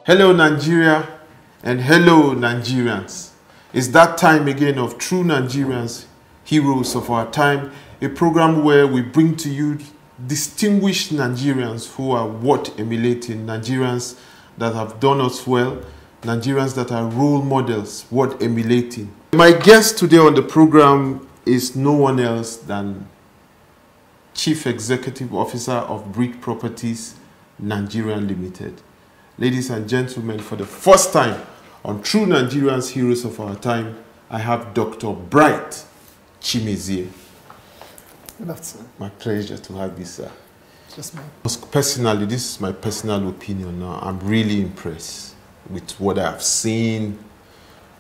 Hello Nigeria and hello Nigerians. It's that time again of True Nigerians, Heroes of Our Time, a program where we bring to you distinguished Nigerians who are worth emulating, Nigerians that have done us well, Nigerians that are role models worth emulating. My guest today on the program is no one else than Chief Executive Officer of BRIT Properties, Nigeria Limited. Ladies and gentlemen, for the first time on True Nigerians, Heroes of Our Time, I have Dr. BRIT CHIMEZIE. Good afternoon. My pleasure to have you, sir. Just mine. Personally, this is my personal opinion now. I'm really impressed with what I've seen.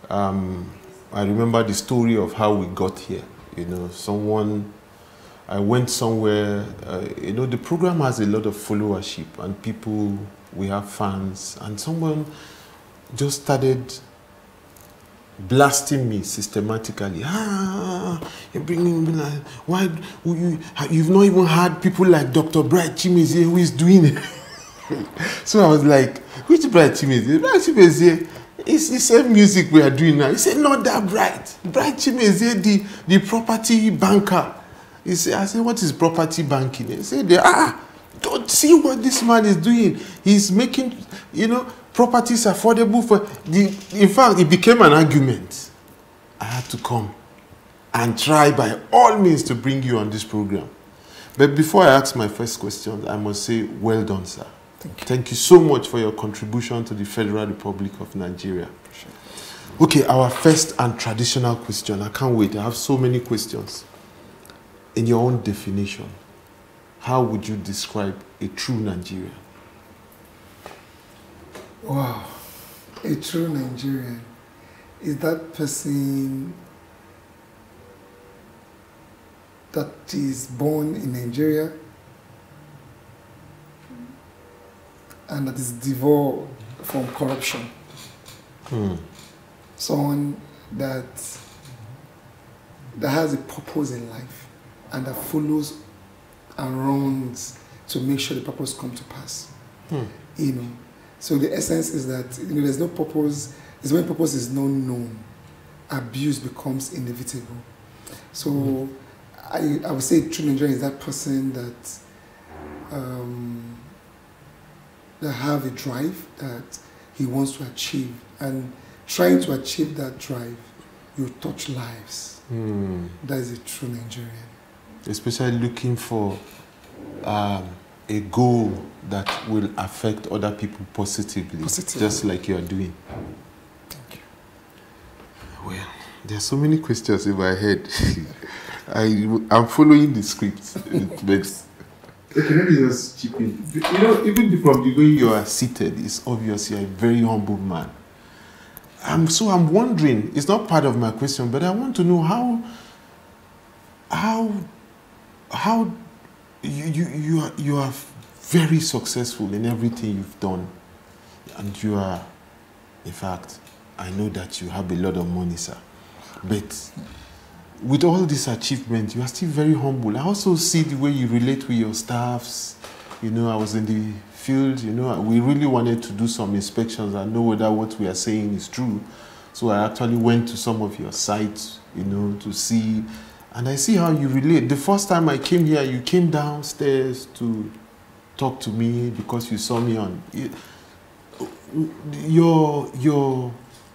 I remember the story of how we got here. You know, I went somewhere, you know, the program has a lot of followership and people, we have fans, and someone just started blasting me systematically. You're bringing me like, why you've not even had people like Dr. BRIT CHIMEZIE who is doing it. So I was like, which BRIT CHIMEZIE? BRIT CHIMEZIE, it's the same music we are doing now. He said, not that BRIT CHIMEZIE, the property banker. He said, I said, what is property banking? He said, don't see what this man is doing. He's making, you know, properties affordable for in fact, it became an argument. I had to come and try by all means to bring you on this program. But before I ask my first question, I must say, well done, sir. Thank you. Thank you so much for your contribution to the Federal Republic of Nigeria. Okay, our first and traditional question. I can't wait. I have so many questions. In your own definition, how would you describe a true Nigerian? Wow. A true Nigerian is that person that is born in Nigeria and that is devoid from corruption. Someone that has a purpose in life and that follows and runs to make sure the purpose comes to pass. You know, so the essence is that, you know, there's no purpose. Is when purpose is not known, abuse becomes inevitable. So I would say true Nigerian is that person that that have a drive that he wants to achieve, and trying to achieve that drive, you touch lives. That is a true Nigerian. Especially looking for a goal that will affect other people positively, just like you are doing. Thank you. Well, there are so many questions in my head. I'm following the script. Okay, let me just chip in. You know, even from the way you are seated, it's obvious you are a very humble man. So I'm wondering, it's not part of my question, but I want to know how you are very successful in everything you've done, and you are, in fact, I know that you have a lot of money, sir, but with all this achievement, you are still very humble. I also see the way you relate with your staffs. You know, I was in the field, you know, we really wanted to do some inspections and know whether what we are saying is true. So I actually went to some of your sites, you know, to see. And I see how you relate. The first time I came here, you came downstairs to talk to me because you saw me on. Your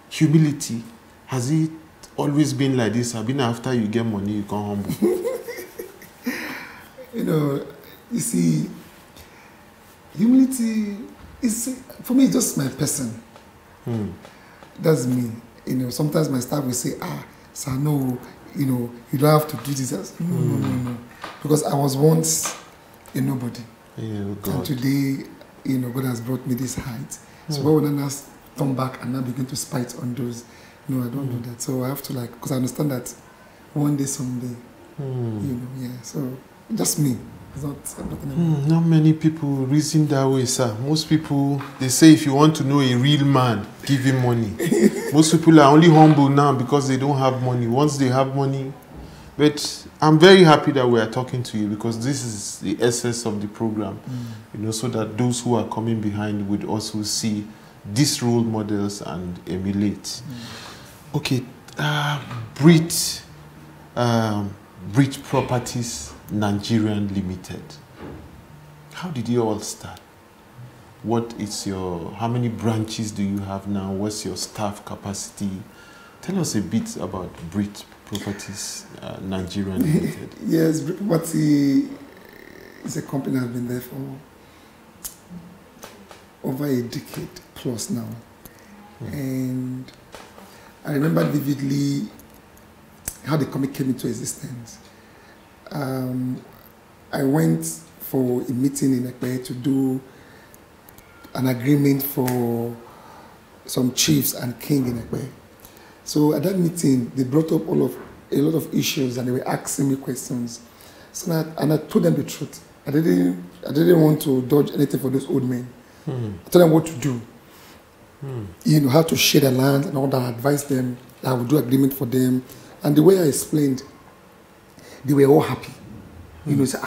humility, has it always been like this? I've been after you get money, you come humble. You know, you see, humility is, for me, just my person. That's me. You know, sometimes my staff will say, sir, no, you know, you don't have to do this. No. Because I was once a nobody. And today, you know, God has brought me this height. So why would I not come back and now begin to spite on those? No, I don't do that. So I have to, like, because I understand that one day, someday, you know, yeah. So just me. It's not not many people reason that way, sir. Most people, they say if you want to know a real man, give him money. Most people are only humble now because they don't have money. Once they have money, but I'm very happy that we are talking to you because this is the essence of the program, you know, so that those who are coming behind would also see these role models and emulate. Okay, BRIT, BRIT Properties Nigerian Limited. How did you all start? What is your, how many branches do you have now? What's your staff capacity? Tell us a bit about BRIT Properties Nigerian Limited. Yes, BRIT Property is a company that has been there for over a decade plus now. And I remember vividly how the company came into existence. I went for a meeting in Ekpe to do an agreement for some chiefs and king in Ekpe. So at that meeting, they brought up a lot of issues and they were asking me questions. So I told them the truth. I didn't want to dodge anything for those old men. I told them what to do. You know, how to share the land and all that. I advised them. I would do agreement for them. And the way I explained, they were all happy. You know, say,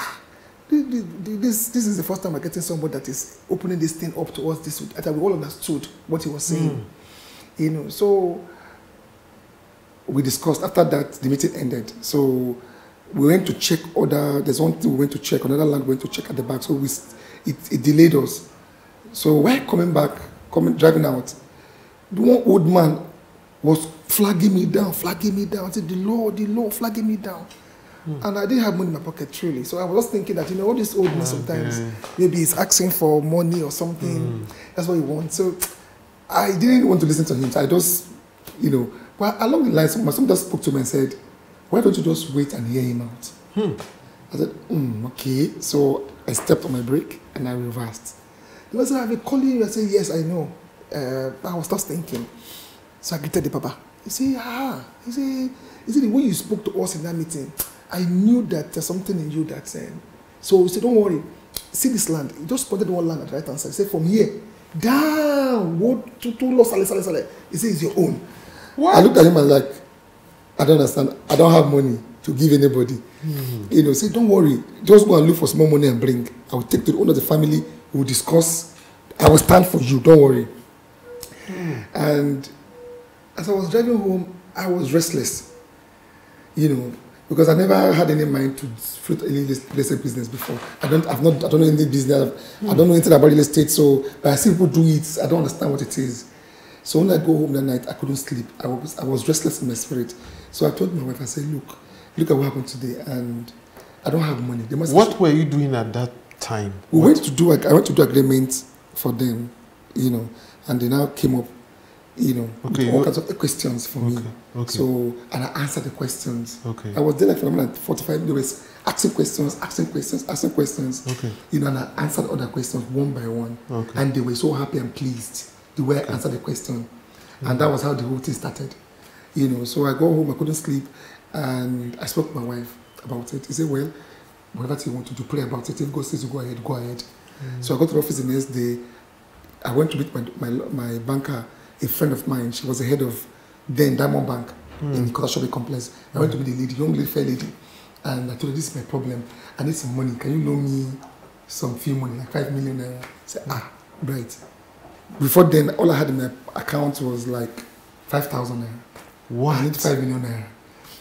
this is the first time I'm getting somebody that is opening this thing up to us. This, I thought we all understood what he was saying. You know, so we discussed. After that, the meeting ended. So we went to check there's one thing we went to check, another land we went to check at the back. So it delayed us. So while driving out, the one old man was flagging me down. I said, the law, flagging me down. And I didn't have money in my pocket, truly. So I was just thinking that, you know, all these old men sometimes, maybe he's asking for money or something. That's what he wants. So I didn't want to listen to him. So I just, you know, but along the line, someone just spoke to me and said, why don't you just wait and hear him out? I said, okay. So I stepped on my brake and I reversed. He was like, I've been calling you. I said, yes, I know. I was just thinking. So I greeted the papa. He said, He said, the way you spoke to us in that meeting, I knew that there's something in you that said. So he said, don't worry. See this land. He just spotted one land at the right hand side. He said, from here, down, what to sale. He said, it's your own. What? I looked at him and like, I don't understand. I don't have money to give anybody. You know, say, don't worry. Just go and look for small money and bring. I will take to the owner of the family. We will discuss. I will stand for you. Don't worry. And as I was driving home, I was restless. You know, because I never had any mind to fruit any real estate business before. I don't know any business. I don't know anything about real estate. So, but I see people do it. I don't understand what it is. So when I go home that night, I couldn't sleep. I was restless in my spirit. So I told my wife, I said, look at what happened today, and I don't have money. What were you doing at that time? I went to do agreements for them, you know, and they now came up, you know, with all kinds of questions for me. So, and I answered the questions. I was there like for like 45 minutes, asking questions. You know, and I answered other questions one by one. And they were so happy and pleased the way I answered the question. And that was how the whole thing started. You know, so I go home, I couldn't sleep, and I spoke to my wife about it. He said, well, whatever you want to do, pray about it. If God says to go ahead, go ahead. So I got to the office the next day. I went to meet my banker, a friend of mine. She was the head of then Diamond Bank in the shopping complex. I went to meet the lady, young lady, fair lady, and I told her, this is my problem. I need some money. Can you loan me some few money, like 5 million naira? I said, right. Before then, all I had in my account was like 5,000 naira. What? I need 5 million naira.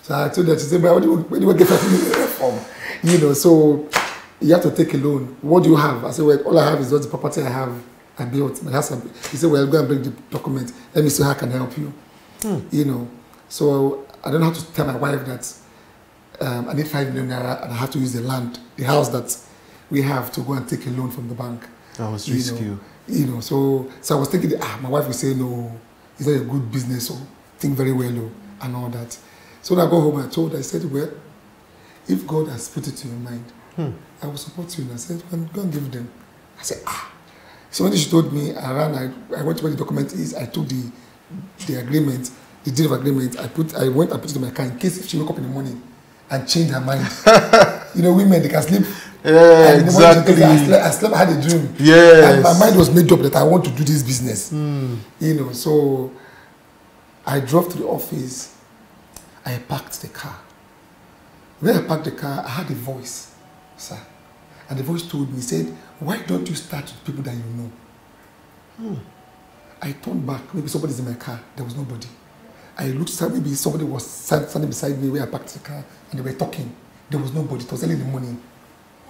So I told her, she said, but where do you get 5 million naira from? You know, so you have to take a loan. What do you have? I said, well, all I have is just the property I built. My house. He said, well, go and bring the document. Let me see how I can help you. You know, so I don't have to tell my wife that I need 5 million naira and I have to use the land, the house that we have to go and take a loan from the bank. That was risky. You know, so I was thinking, my wife will say, no, it's not a good business, so think very well, and all that. So when I go home, I told her, I said, well, if God has put it in your mind, I will support you. And I said, well, go and give them. I said, So when she told me, I went to where the document is, I took the agreement, the deed of agreement, I put it in my car in case if she woke up in the morning and change her mind. You know, women, they can sleep. Yeah, exactly. I slept, I had a dream. Yes. And my mind was made up that I want to do this business. You know, so I drove to the office. I parked the car. When I parked the car, I had a voice, sir. And the voice told me, said, why don't you start with people that you know? I turned back. Maybe somebody's in my car. There was nobody. I looked, maybe somebody was standing beside me where I parked the car, and they were talking. There was nobody. It was early in the morning,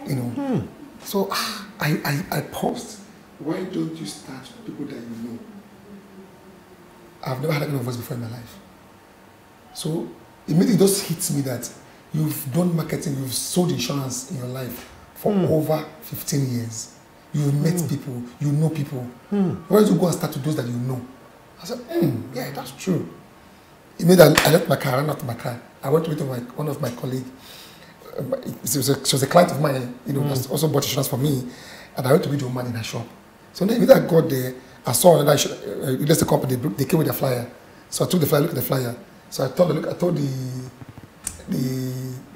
you know. So I paused. Why don't you start with people that you know? I've never had that kind of voice before in my life. So immediately it just hits me that you've done marketing, you've sold insurance in your life for over 15 years. You've met people, you know people. Why don't you go and start with those that you know? I said, yeah, that's true. Immediately I left my car, I ran out to my car. I went to meet one of my colleagues. She was a client of mine, you know, that also bought insurance for me. And I went to meet the woman in her shop. So then immediately I got there, I saw another the company, they came with a flyer. So I took the flyer, looked at the flyer. So I told the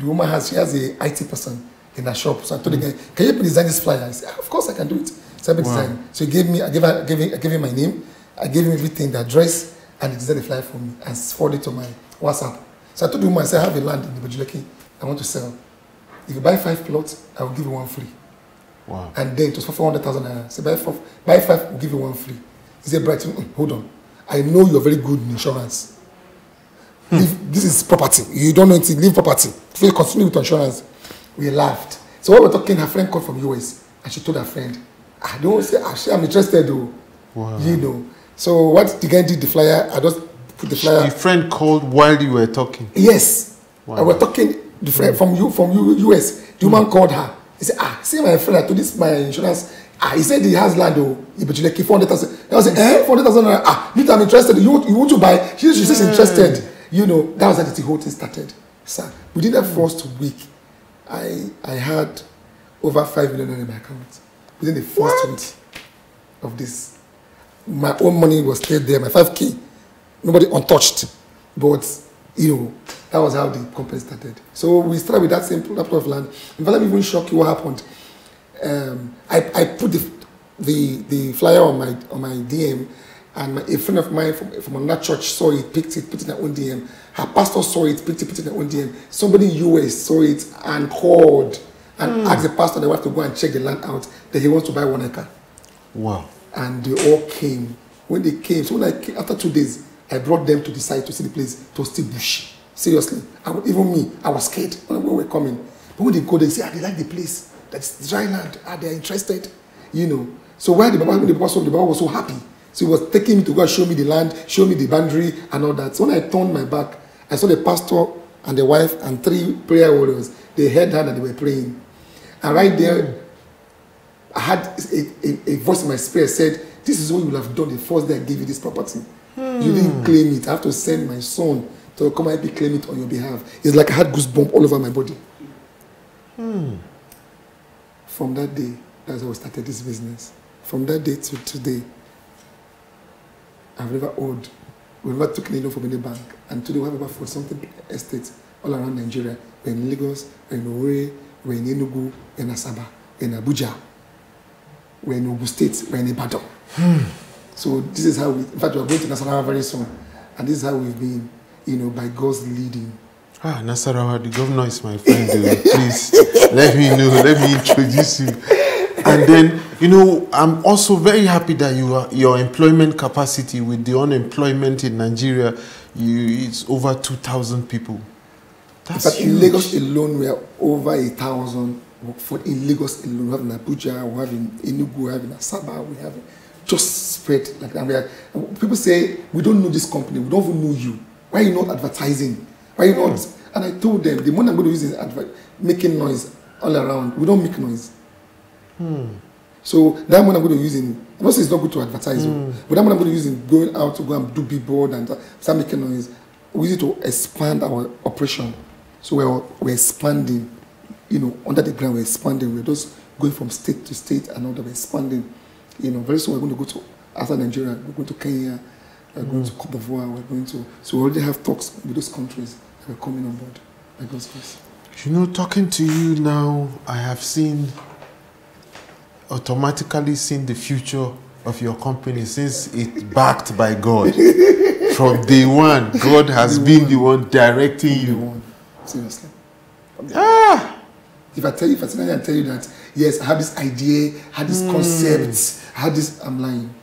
woman she has a IT person in her shop. So I told the guy, can you design this flyer? I said, of course I can do it. So I design. So he gave me, I gave him my name, I gave him everything, the address, and he designed the flyer for me and forwarded it to my WhatsApp. So I told the woman, I said, I have a land in the Bajuleki, I want to sell. If you buy 5 plots, I will give you 1 free. Wow. And then it was for 400,000 naira. So buy 5, we'll give you 1 free. He said, Bright, hold on. I know you're very good in insurance. If this is property, you don't know anything, leave property. If you continue with insurance, we laughed. So while we were talking, her friend called from US, and she told her friend, I don't say, I'm interested though. Wow. You know. So what the guy did, the flyer, I just put the flyer. Your friend called while you were talking? Yes. Wow. I was talking, the friend from US, the woman called her. He said, see my friend, I told this my insurance. He said he has land, but you like 400,000. I was like, 400,000. Me, I'm interested. You want to buy? She says interested. You know, that was how the whole thing started. Sir, within that first week, I had over 5 million in my account. Within the first week of this, my own money was still there. My 5K, nobody untouched. But you know, that was how the company started. So we started with that simple plot of land. In fact, I'm even shocked you what happened. I put the flyer on my DM, and a friend of mine from another church saw it, picked it, put it in her own DM. Her pastor saw it, picked it, put it in her own DM. Somebody in US saw it and called and asked the pastor they want to go and check the land out that he wants to buy 1 acre. Wow. And they all came. When they came, so when I came, after 2 days, I brought them to the site to see the place. It was still bushy. Seriously. Even me, I was scared when we were coming. But when they go, they say, they like the place. That's dry land. They're interested. You know. So when the Baba saw, the Baba was so happy. So he was taking me to go and show me the land, show me the boundary and all that. So when I turned my back, I saw the pastor and the wife and 3 prayer warriors. They heard that and they were praying. And right there, I had a voice in my spirit said, this is what you will have done the first day I gave you this property. You didn't claim it. I have to send my son to come and claim it on your behalf. It's like I had goosebumps all over my body. From that day, that's how I started this business. From that day to today, I've never owed, we've never taken a loan from any bank. And today we have about 40-something estates all around Nigeria. We're in Lagos, we're in Owerri, we're in Enugu, we're in Asaba, we're in Abuja, we're in Ogun State, we're in Ibadan. So this is how we, in fact, we're going to Nasarawa very soon. And this is how we've been, you know, by God's leading. Nasarawa, the governor is my friend. Please, let me know, let me introduce you. And then, you know, I'm also very happy that your employment capacity with the unemployment in Nigeria, it's over 2,000 people. That's huge. In Lagos alone, we are over 1,000. In Lagos alone, we have in Abuja, we have in Enugu, we have in Asaba, we have just spread like that. People say, we don't know this company, we don't even know you. Why are you not advertising? Why are you not? And I told them, the money I'm going to use is making noise all around. We don't make noise. So that money I'm going to use in, I'm not saying it's not good to advertise, but that money I'm going to use in going out to go and do billboard and start making noise. We need to expand our operation. So we're expanding, you know, under the ground, we're expanding. We're just going from state to state and all that, we're expanding. You know, very soon we're going to go to outside Nigeria, we're going to Kenya, we're going to Cote d'Ivoire, we're going to, so we already have talks with those countries that are coming on board, by God's grace. You know, talking to you now, I have automatically seen the future of your company since it's backed by God. From day one, God has been the one directing you. Seriously. If I tell you that, yes, I had this idea, I had this concept, I had this, I'm lying.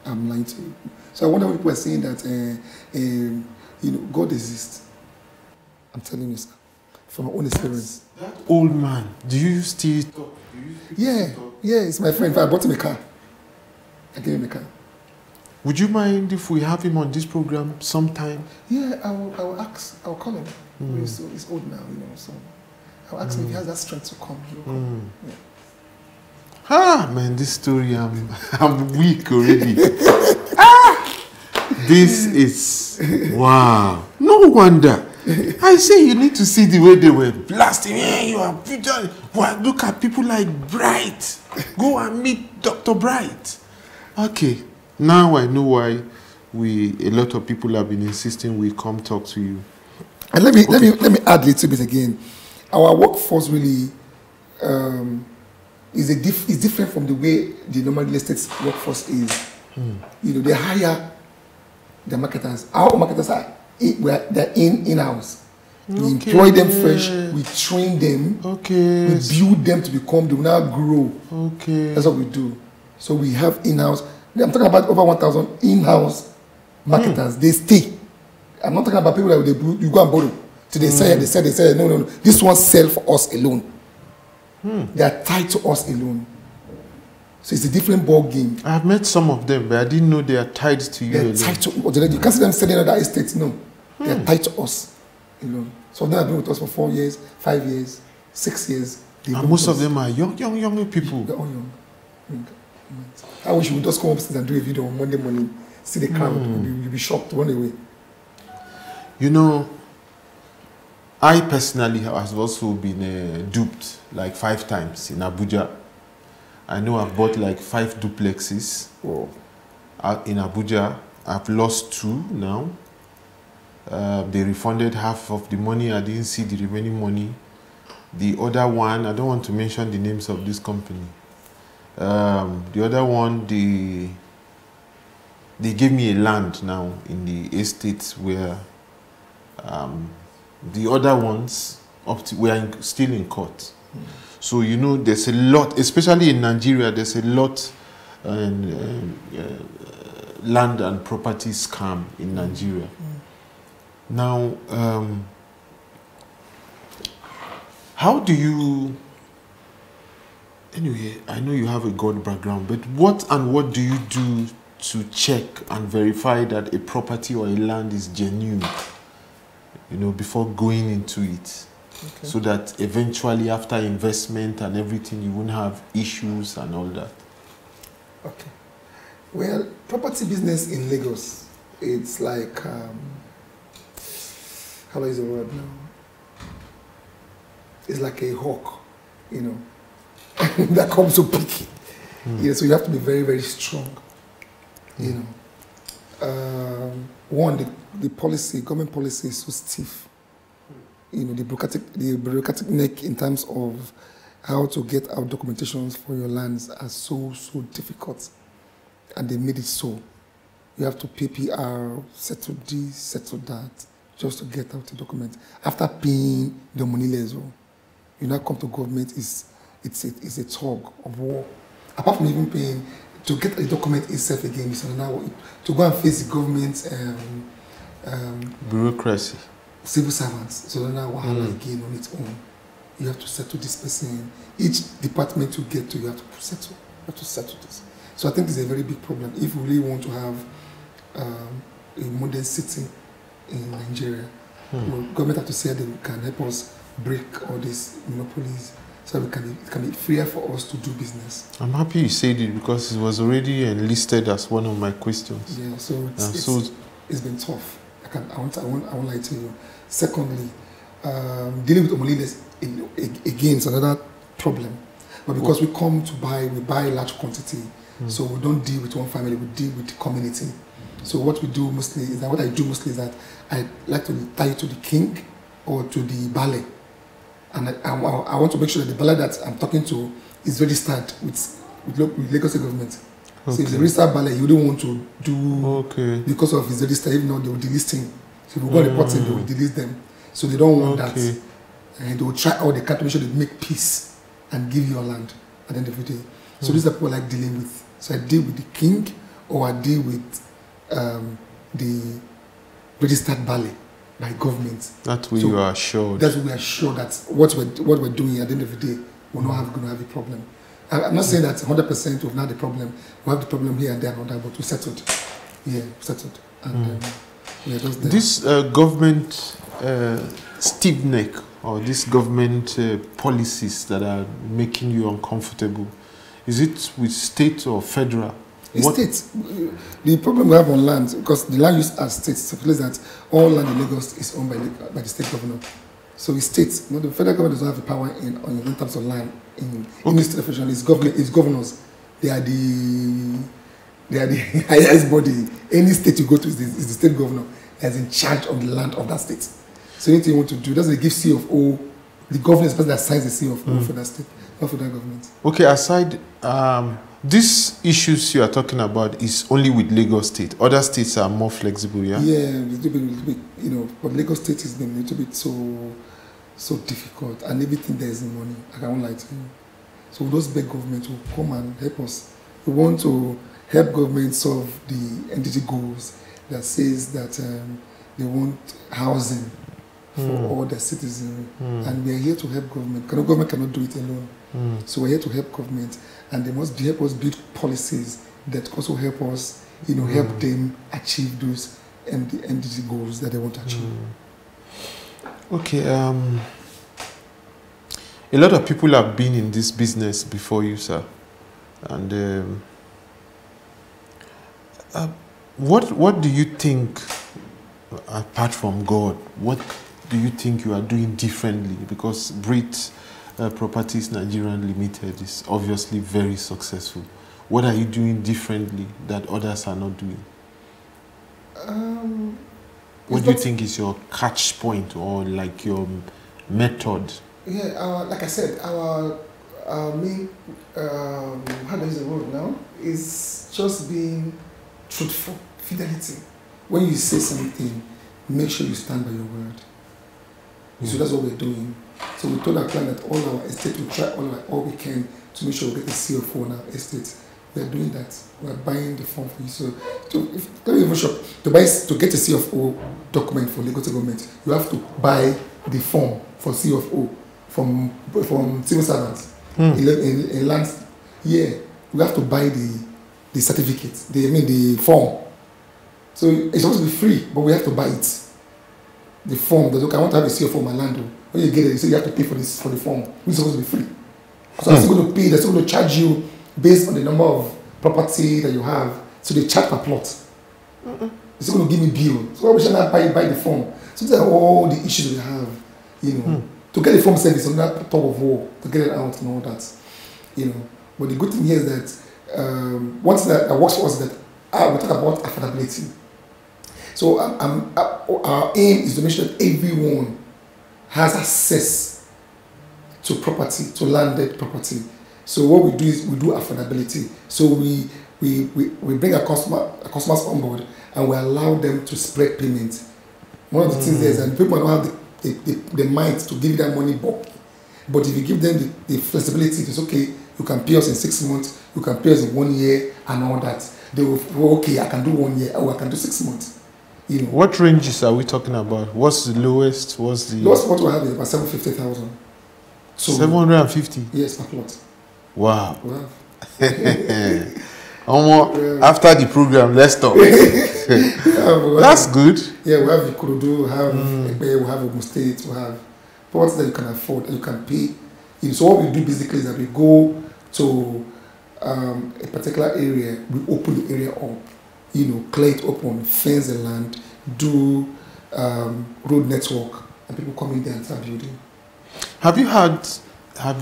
I'm lying to you. So I wonder when people are saying that, God exists. I'm telling you, sir, from my own experience. That old man, do you still talk? Yeah, it's my friend. I bought him a car. I gave him a car. Would you mind if we have him on this program sometime? Yeah, I will ask. I'll call him. He's old now, so I'll ask him if he has that strength to come. He'll come. Yeah. Ah, man, this story, I'm weak already. This is, wow. No wonder. I say you need to see the way they were blasting. Hey, you are Peter. Well, look at people like BRIT. Go and meet Dr. BRIT. Okay, now I know why a lot of people have been insisting we come talk to you. And let me add a little bit again. Our workforce really is different from the way the normal real estate workforce is. They hire the marketers. Our marketers they're in-house. We employ them fresh. We train them. We build them to become. They will now grow. That's what we do. So we have in-house. I'm talking about over 1,000 in-house marketers. They stay. I'm not talking about people that you go and borrow. So they say no. This one sell for us alone. They are tied to us alone. So it's a different ball game. I've met some of them, but I didn't know they are tied to you. They're tied to. You can't see them selling other estates. No, they are tied to us alone. Some of them have been with us for 4 years, 5 years, 6 years. And most of them are young people. They're all young. I wish you would just come upstairs and do a video on Monday morning. See the crowd. You'll be shocked. Run away. I personally have also been duped like 5 times in Abuja. I know I've bought like 5 duplexes in Abuja. I've lost 2 now. They refunded half of the money. I didn't see the remaining money. The other one, I don't want to mention the names of this company. The other one, they gave me a land now in the estate where the other ones were still in court. So, there's a lot, especially in Nigeria, there's a lot land and property scam in Nigeria. Now, how do you, anyway, I know you have a God background, but what do you do to check and verify that a property or a land is genuine, before going into it? So that eventually after investment and everything, you won't have issues and all that. Okay. Well, property business in Lagos, it's like, how is the word now? It's like a hawk, that comes to pick. So you have to be very, very strong, One, the government policy is so stiff. The bureaucratic neck in terms of how to get out documentations for your lands are so difficult, and they made it so. You have to pay PR, settle this, settle that, just to get out the document. After paying the money level, you now come to government. It's a tug of war. Apart from even paying to get a document itself again, so now to go and face the government bureaucracy. Civil servants, so now wahala again on its own. You have to settle this person. Each department you get to, you have to settle. You have to settle this. So I think it's a very big problem. If we really want to have a modern city in Nigeria, government have to say they can help us break all these monopolies, so it can be freer for us to do business. I'm happy you said it because it was already enlisted as one of my questions. Yeah, so it's been tough. I won't lie to you. Secondly, dealing with Omoliles again is another problem. But because we buy large quantity, so we don't deal with one family, we deal with the community. So what I do mostly is that I like to tie it to the king or to the ballet. And I want to make sure that the ballet that I'm talking to is registered with Lagos government. So if the registered ballet, you don't want to do because of his register, if not, they will delist him. So if we go report him, they will delist them. So they don't want that. And they will try all they can to make sure they make peace and give you your land at the end of the day. So these are people I like dealing with. So I deal with the king or are they with the registered ballet by government? That way you are assured. That's we are sure that what we're doing at the end of the day, we're not going to have a problem. I'm not saying that 100% we've not the problem. We have the problem here and there and all that, but we settled. Yeah, settled. And we are just there. This government stiff neck, or these government policies that are making you uncomfortable, is it with state or federal? It's states. The problem we have on land, because the land use as states, so that all land in Lagos is owned by the state governor. So it's states. The federal government doesn't have the power in terms of land. In the state official, it's governors. They are the highest body. Any state you go to is the state governor that is in charge of the land of that state. So anything you want to do, that's they give CFO. The governor is the person that signs the CFO for that state, not for that government. Okay, aside these issues you are talking about is only with Lagos State. Other states are more flexible, yeah? Yeah, a little bit, but Lagos State has been a little bit so difficult, and everything there is in money. I can't lie to you. So those big governments will come and help us. We want to help government solve the NDG goals that says that they want housing for all their citizens, and we are here to help government. Government cannot do it alone. So we're here to help government, and they must help us build policies that also help us, help them achieve those NDG goals that they want to achieve. Okay. A lot of people have been in this business before you, sir, and what do you think, apart from God, what do you think you are doing differently? Because BRIT Properties Nigerian Limited is obviously very successful. What are you doing differently that others are not doing? What do you think is your catch point, or like your method? Yeah, like I said, our main, how do I use the word now, is just being truthful, fidelity. When you say something, make sure you stand by your word. So that's what we're doing. So we told our client that all our estate, we try all we can to make sure we get the CFO on our estate. We're doing that. We're buying the form for you. So to get a CFO document for Lagos government, you have to buy the form for CFO from civil servants. In land, yeah, we have to buy the certificate, the form. So it's supposed to be free, but we have to buy it. The form, that I want to have a CFO for my land. When you get it, you say you have to pay for the form, which is supposed to be free. So they're still going to pay, they're still going to charge you based on the number of property that you have. So they charge per plot. They're still going to give me bill. So why we should not buy the form? So these are all the issues we have, To get the form service on that top of war, to get it out and all that, But the good thing here is that one thing that works for us is that we talk about affordability. So our aim is to make sure that everyone has access to property, to landed property. So what we do is we do affordability. So we bring our customers on board, and we allow them to spread payment. One of the things there is that people don't have the mind to give that money back. But if you give them the flexibility, it's okay, you can pay us in 6 months, you can pay us in 1 year and all that. They will, okay, I can do 1 year, or I can do 6 months. What ranges are we talking about? What's the lowest? What's the lowest what we have is about 750,000. So 750? Yes, per plot. Wow. We have. After the program, let's talk. That's good. Yeah, we have Ikorodu, we have Ekpe, we have Ogun State, we have plots that you can afford, that you can pay. So what we do basically is that we go to a particular area, we open the area up, clear it open, fence the land, do road network, and people come in there and start building. Have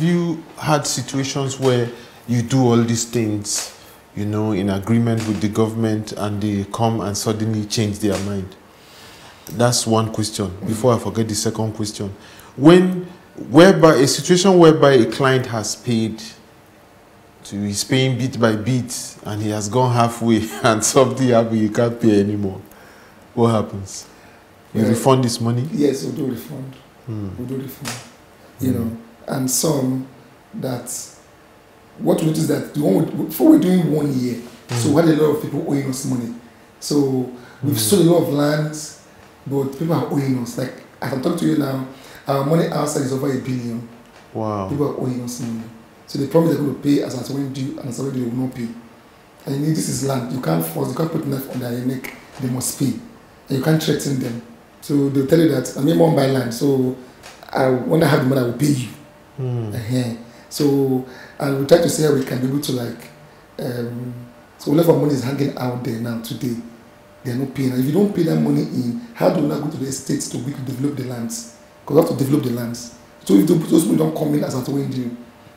you had situations where you do all these things, in agreement with the government, and they come and suddenly change their mind? That's one question. Before I forget the second question, whereby a situation whereby a client has paid, he's paying bit by bit, and he has gone halfway, and something happens, he can't pay anymore. What happens? You refund this money? Yes, we'll do refund. We'll do refund. And some that what we notice that before we're doing 1 year, So we had a lot of people owing us money. So we've sold a lot of lands, but people are owing us. Like, as I'm talking to you now, our money outside is over 1 billion. Wow. People are owing us money. So they promise they're going to pay as at when due, and as at when they will not pay. And this is land. You can't force, you can't put knife on their neck. They must pay. And you can't threaten them. So they'll tell you that, I mean, won't buy land. So when I have the money, I will pay you. So and we try to see how we can be able to like, so whatever money is hanging out there now today, they are not paying. And if you don't pay that money in, how do you not go to the estates to develop the lands? Because you have to develop the lands. So if those people don't come in as at when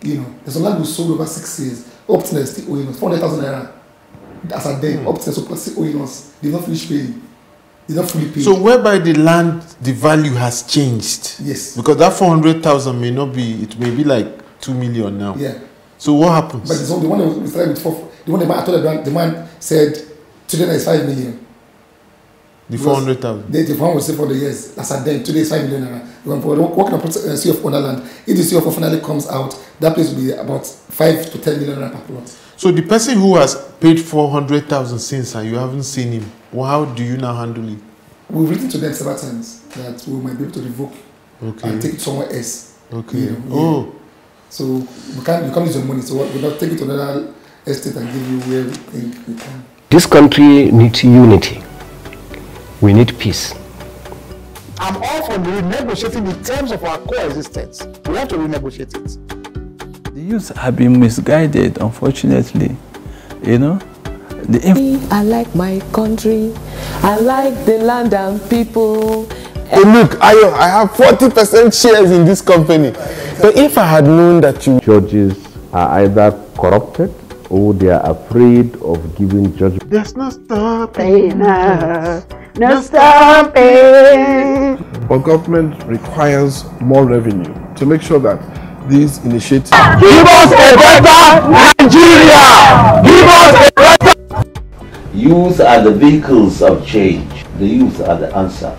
you know, there's a land we sold over 6 years, up to now still owing us 400,000 naira. As at then, up to now still owing us. They're not finished paying. They're not fully paid. So whereby the land, the value has changed. Yes. Because that 400,000 may not be, it may be like 2 million now. Yeah. So what happens? But the one that we started with, the one I told the man said, today is 5 million. The 400,000. The one was say for the years. As at then, today is 5 million naira. We're working on Sea of Wonderland. If the Sea of finally comes out, that place will be about 5 to 10 million naira per plot. So the person who has paid 400,000 since and you haven't seen him, well, how do you now handle it? We've written to them several times that we might be able to revoke and take it somewhere else. Okay. You know, So you can't use your money. So we'll not take it to another estate and give you where we think we can. This country needs unity. We need peace. I'm all for renegotiating the terms of our coexistence. We have to renegotiate it. The youth have been misguided, unfortunately. You know, I like my country. I like the land and people. Hey, look, I have 40% shares in this company. So if I had known that you Judges are either corrupted or they are afraid of giving judgment. There's no stopping. No stopping. But government requires more revenue to make sure that these initiatives Give us a better Nigeria! Give us a better... Youth are the vehicles of change. The youth are the answer.